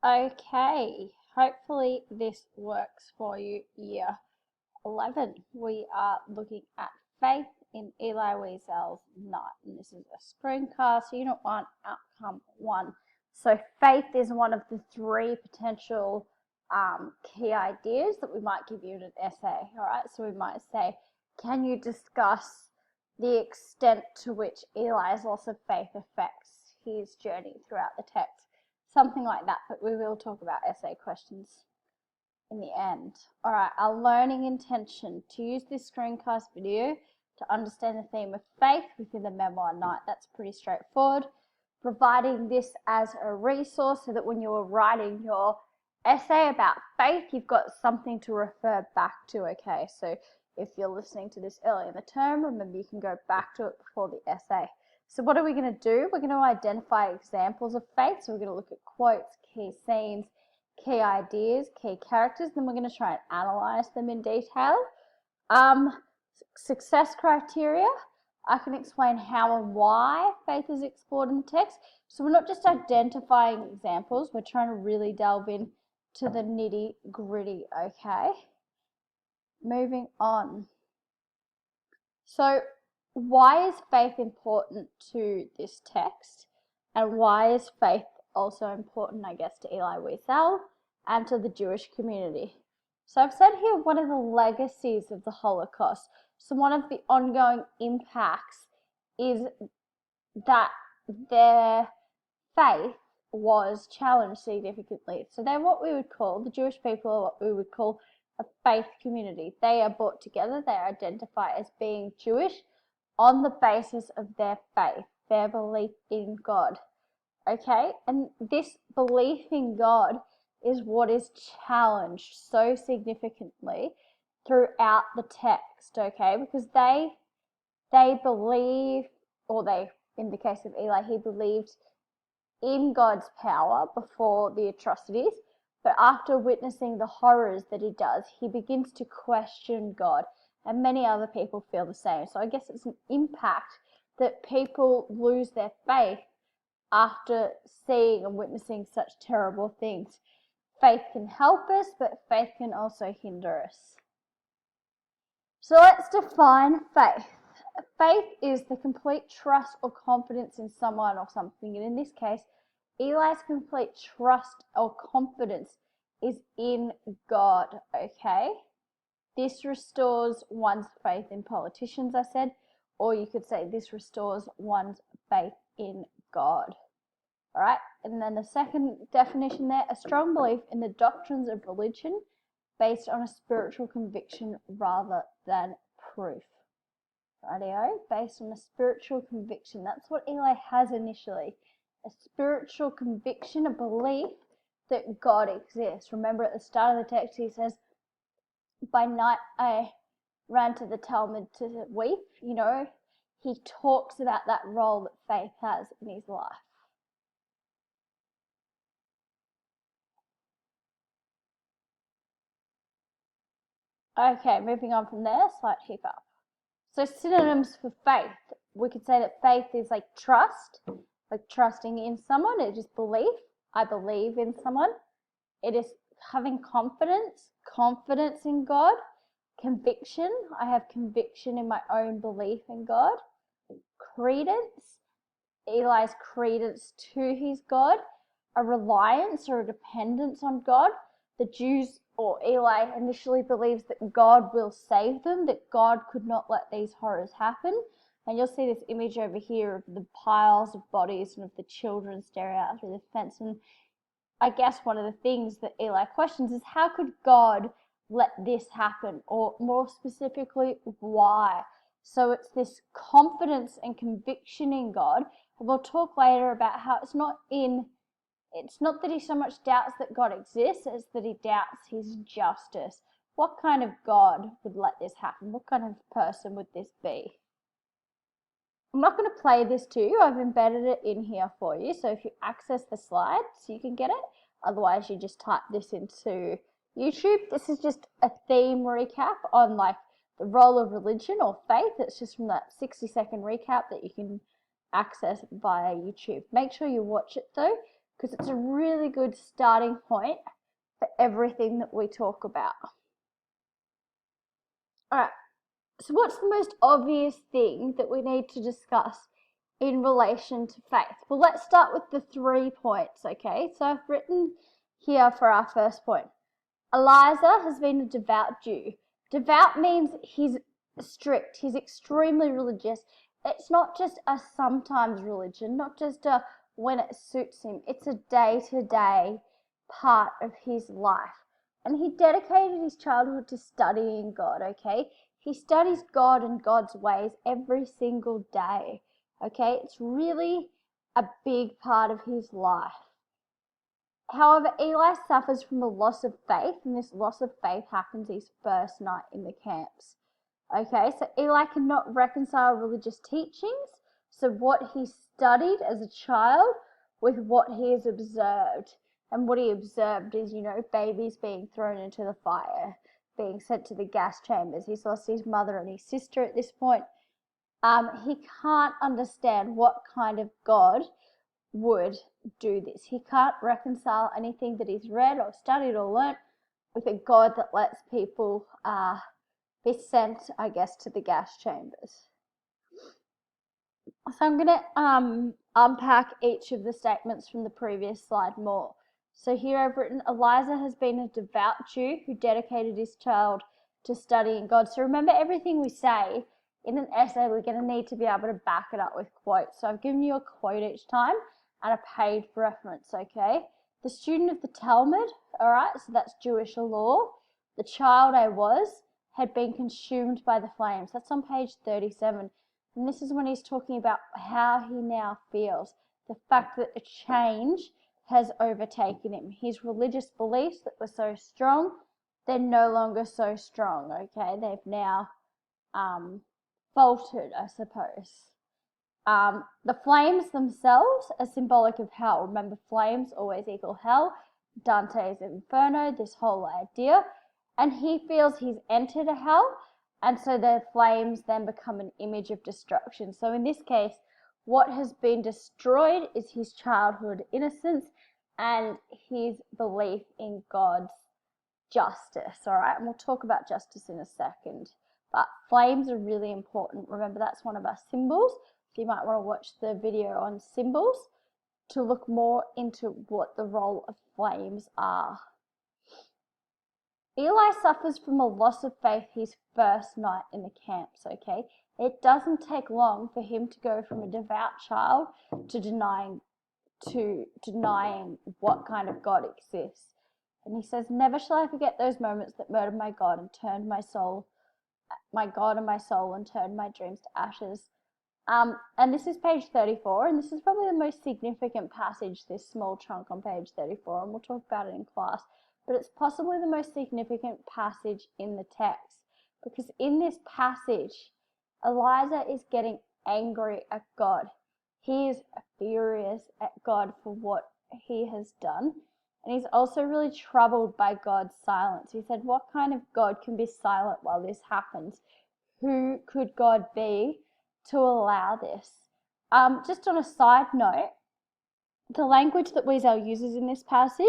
Okay, hopefully this works for you. Year 11. We are looking at faith in Elie Wiesel's Night, and this is a screencast, Unit 1, Outcome 1. So faith is one of the three potential key ideas that we might give you in an essay, all right? So we might say, can you discuss the extent to which Eli's loss of faith affects his journey throughout the text? Something like that, but we will talk about essay questions in the end. All right, our learning intention: to use this screencast video to understand the theme of faith within the memoir Night. That's pretty straightforward. Providing this as a resource so that when you're writing your essay about faith, you've got something to refer back to, okay? So if you're listening to this early in the term, remember you can go back to it before the essay. So what are we going to do? We're going to identify examples of faith. So we're going to look at quotes, key scenes, key ideas, key characters. Then we're going to try and analyze them in detail. Success criteria. I can explain how and why faith is explored in the text. So we're not just identifying examples. We're trying to really delve in to the nitty gritty, okay? Moving on. So why is faith important to this text? And why is faith also important, I guess, to Elie Wiesel and to the Jewish community? So I've said here one of the legacies of the Holocaust. So one of the ongoing impacts is that their faith was challenged significantly. So they're what we would call, the Jewish people are what we would call a faith community. They are brought together, they identify as being Jewish on the basis of their faith, their belief in God. Okay, and this belief in God is what is challenged so significantly throughout the text, okay, because they believe, or they, in the case of Elie, he believed in God's power before the atrocities, but after witnessing the horrors that he does, he begins to question God, and many other people feel the same. So I guess it's an impact that people lose their faith after seeing and witnessing such terrible things. Faith can help us, but faith can also hinder us. So let's define faith. Faith is the complete trust or confidence in someone or something, and in this case, Eli's complete trust or confidence is in God, okay? This restores one's faith in politicians, I said, or you could say this restores one's faith in God. All right, and then the second definition there, a strong belief in the doctrines of religion based on a spiritual conviction rather than proof. Rightio, based on a spiritual conviction. That's what Elie has initially. A spiritual conviction, a belief that God exists. Remember at the start of the text he says, by night I ran to the Talmud to weep. You know, he talks about that role that faith has in his life. Okay, moving on from there, slight hiccup. So synonyms for faith. We could say that faith is like trust, like trusting in someone. It is belief. I believe in someone. It is having confidence, confidence in God. Conviction. I have conviction in my own belief in God. Credence. Eli's credence to his God. A reliance or a dependence on God. The Jews, or Elie, initially believes that God will save them, that God could not let these horrors happen. And you'll see this image over here of the piles of bodies and of the children staring out through the fence. And I guess one of the things that Elie questions is, how could God let this happen? Or more specifically, why? So it's this confidence and conviction in God. And we'll talk later about how it's not that he so much doubts that God exists, it's that he doubts his justice. What kind of God would let this happen? What kind of person would this be? I'm not going to play this to you. I've embedded it in here for you. So if you access the slides, you can get it. Otherwise, you just type this into YouTube. This is just a theme recap on like the role of religion or faith. It's just from that 60-second recap that you can access via YouTube. Make sure you watch it though, because it's a really good starting point for everything that we talk about. All right, so what's the most obvious thing that we need to discuss in relation to faith? Well, let's start with the 3 points, okay? So I've written here for our first point. Eliza has been a devout Jew. Devout means he's strict, he's extremely religious. It's not just a sometimes religion, not just a when it suits him. It's a day-to-day part of his life. And he dedicated his childhood to studying God, okay? He studies God and God's ways every single day, okay? It's really a big part of his life. However, Elie suffers from a loss of faith, and this loss of faith happens his first night in the camps. Okay, so Elie cannot reconcile religious teachings, so what he studied as a child with what he has observed. And what he observed is, babies being thrown into the fire, being sent to the gas chambers. He's lost his mother and his sister at this point. He can't understand what kind of God would do this. He can't reconcile anything that he's read or studied or learnt with a God that lets people be sent, I guess, to the gas chambers. So I'm going to unpack each of the statements from the previous slide more. So here I've written, Eliza has been a devout Jew who dedicated his child to studying God. So remember, everything we say in an essay, we're going to need to be able to back it up with quotes. So I've given you a quote each time and a page reference, okay? The student of the Talmud, all right, so that's Jewish law. The child I was had been consumed by the flames. That's on page 37. And this is when he's talking about how he now feels. The fact that a change has overtaken him. His religious beliefs that were so strong, they're no longer so strong, okay? They've now faltered, I suppose. The flames themselves are symbolic of hell. Remember, flames always equal hell. Dante's Inferno, this whole idea. And he feels he's entered a hell, and so the flames then become an image of destruction. So in this case, what has been destroyed is his childhood innocence and his belief in God's justice, all right? And we'll talk about justice in a second. But flames are really important. Remember, that's one of our symbols. So you might want to watch the video on symbols to look more into what the role of flames are. Elie suffers from a loss of faith his first night in the camps, okay? It doesn't take long for him to go from a devout child to denying what kind of God exists. And he says, never shall I forget those moments that murdered my God and turned my God and my soul and turned my dreams to ashes. And this is page 34, and this is probably the most significant passage, this small chunk on page 34, and we'll talk about it in class. But it's possibly the most significant passage in the text, because in this passage, Eliza is getting angry at God. He is furious at God for what he has done, and he's also really troubled by God's silence. He said, what kind of God can be silent while this happens? Who could God be to allow this? Just on a side note, the language that Wiesel uses in this passage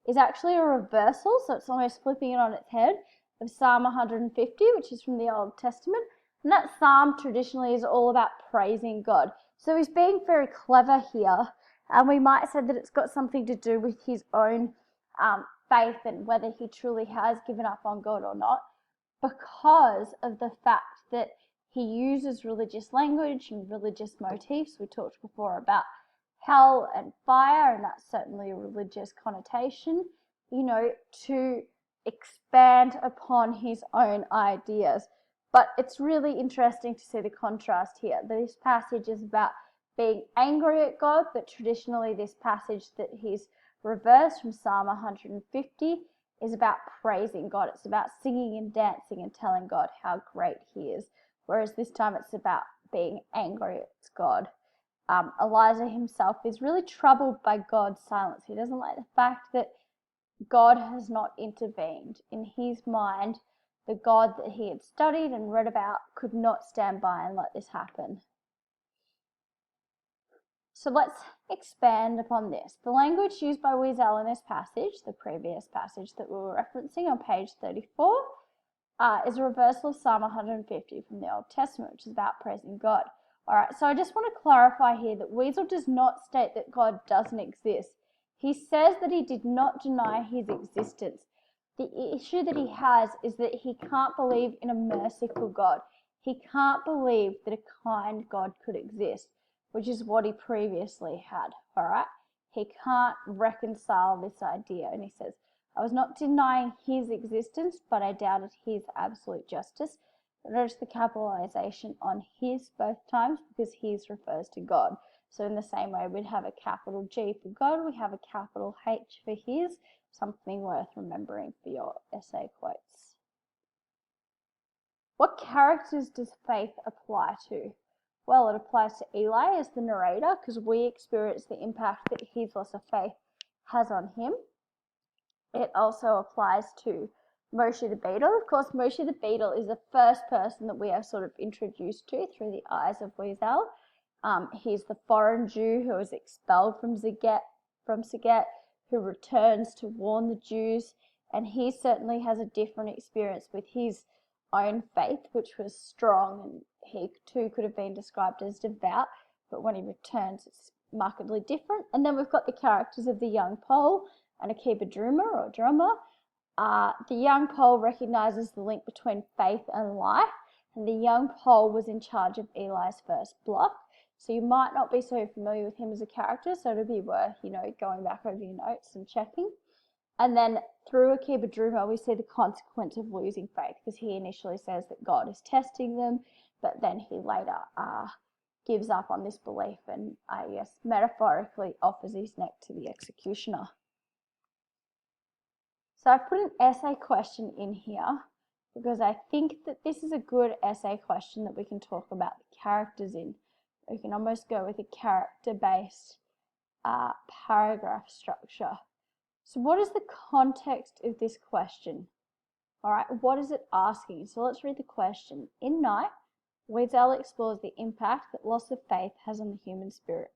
is actually a reversal, so it's almost flipping it on its head, of Psalm 150, which is from the Old Testament. And that psalm traditionally is all about praising God. So he's being very clever here, and we might say that it's got something to do with his own faith and whether he truly has given up on God or not, because of the fact that he uses religious language and religious motifs. We talked before about hell and fire, and that's certainly a religious connotation, to expand upon his own ideas. But it's really interesting to see the contrast here. This passage is about being angry at God, but traditionally this passage that he's reversed from Psalm 150 is about praising God. It's about singing and dancing and telling God how great he is. Whereas this time it's about being angry at God. Eliza himself is really troubled by God's silence. He doesn't like the fact that God has not intervened. In his mind, the God that he had studied and read about could not stand by and let this happen. So let's expand upon this. The language used by Wiesel in this passage, the previous passage that we were referencing on page 34, is a reversal of Psalm 150 from the Old Testament, which is about praising God. Alright, so I just want to clarify here that Wiesel does not state that God doesn't exist. He says that he did not deny his existence. The issue that he has is that he can't believe in a merciful God. He can't believe that a kind God could exist, which is what he previously had, alright? He can't reconcile this idea, and he says, I was not denying his existence, but I doubted his absolute justice. Notice the capitalization on his both times because his refers to God. So in the same way we'd have a capital G for God, we have a capital H for his, something worth remembering for your essay quotes. What characters does faith apply to? Well, it applies to Elie as the narrator because we experience the impact that his loss of faith has on him. It also applies to Moshe the beetle. Of course, Moshe the beetle is the first person that we are sort of introduced to through the eyes of Wiesel. He's the foreign Jew who is expelled from Saget, who returns to warn the Jews, and he certainly has a different experience with his own faith, which was strong, and he too could have been described as devout, but when he returns it's markedly different. And then we've got the characters of the young Pole and Akiba or drummer. The young Pole recognises the link between faith and life, and the young Pole was in charge of Eli's first block, so you might not be so familiar with him as a character, so it'd be worth, going back over your notes and checking. And then through Akiba we see the consequence of losing faith, because he initially says that God is testing them, but then he later gives up on this belief and, I guess, metaphorically offers his neck to the executioner. So I've put an essay question in here because I think that this is a good essay question that we can talk about the characters in. We can almost go with a character-based paragraph structure. So what is the context of this question? All right, what is it asking? So let's read the question. In Night, Wiesel explores the impact that loss of faith has on the human spirit.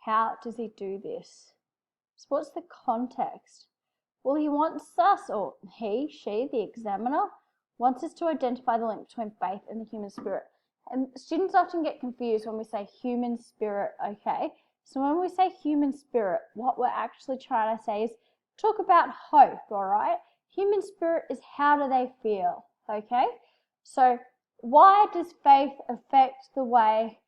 How does he do this? So what's the context? Well, he wants us, or he, she, the examiner, wants us to identify the link between faith and the human spirit. And students often get confused when we say human spirit, okay? So when we say human spirit, what we're actually trying to say is talk about hope, all right? Human spirit is how do they feel, okay? So why does faith affect the way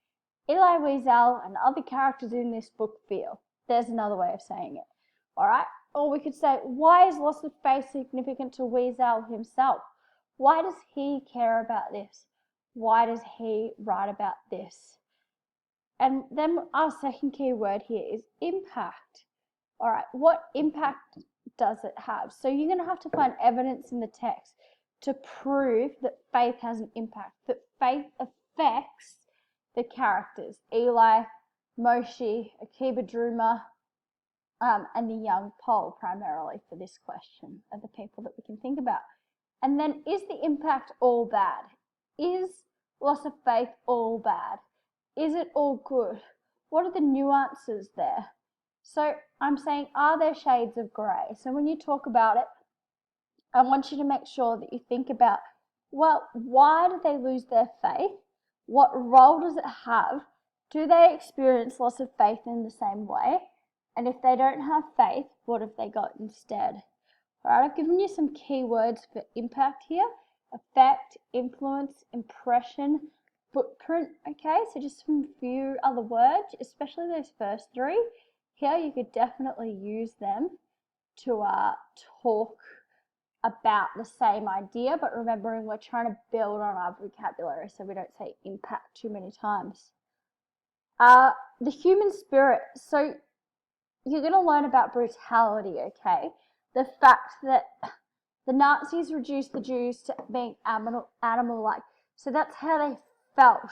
Elie Wiesel and other characters in this book feel? There's another way of saying it, all right? Or we could say, why is loss of faith significant to Wiesel himself? Why does he care about this? Why does he write about this? And then our second key word here is impact. All right, what impact does it have? So you're going to have to find evidence in the text to prove that faith has an impact, that faith affects the characters, Elie, Moshe, Akiba, and the young Pole primarily for this question are the people that we can think about. And then is the impact all bad? Is loss of faith all bad? Is it all good? What are the nuances there? So I'm saying, are there shades of grey? So when you talk about it, I want you to make sure that you think about, well, why do they lose their faith? What role does it have? Do they experience loss of faith in the same way? And if they don't have faith, what have they got instead? All right, I've given you some key words for impact here. Effect, influence, impression, footprint, okay? So just some few other words, especially those first three. Here you could definitely use them to talk about the same idea, but remembering we're trying to build on our vocabulary so we don't say impact too many times. The human spirit. So you're going to learn about brutality, okay? The fact that the Nazis reduced the Jews to being animal-like. So that's how they felt.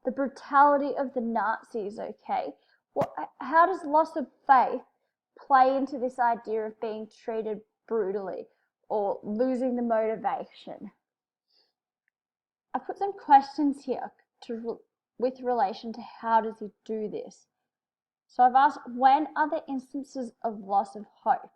The brutality of the Nazis, okay? How does loss of faith play into this idea of being treated brutally or losing the motivation? I put some questions here with relation to how does he do this. So I've asked, when are there instances of loss of hope?